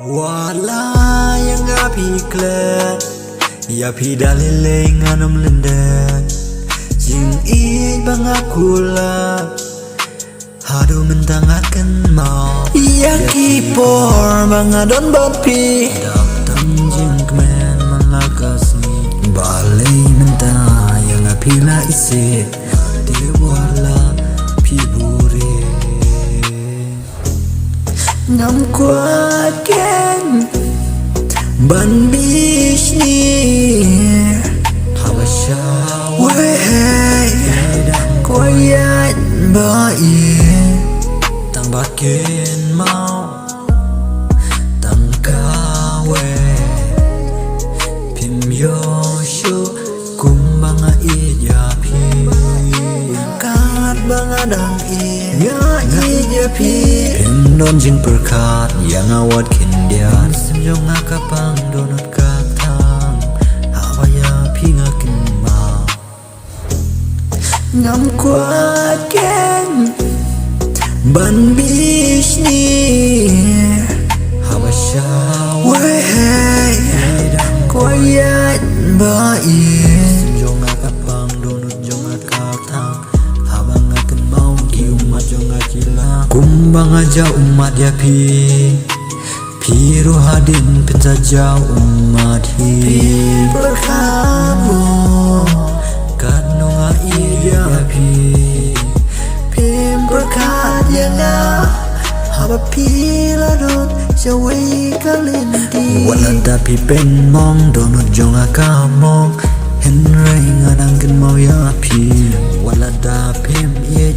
Wala yang api klet ya pi dalile nganom lendet jing I bang akula hadu mentang akan mau ya kipor bang adon bapi datang jing kemen malakasni balai mentang yang api la isi dia wala pi bure ngam kuat ken ban bishni habasha wei koyat bai tang bakin mau tang kawe pim yo shu kumbanga iya pi kat banga dang iya iya pi don jing perkat yang awat kindian semjong akapang donut katang hawaya pinga kinma ngam kuat ken ban bishni habasha wei koyat bai semjong akapang donut jong akatang habang akan mau kiumat jong akila kumbang aja umat ya Piru hadin penjajah umat hi berkamu kanunga iya pim berkat yang haba pila dot jawai kalinti wala tapi pen mong donut jong akamong henry ngadang ken mau ya wala da pim iya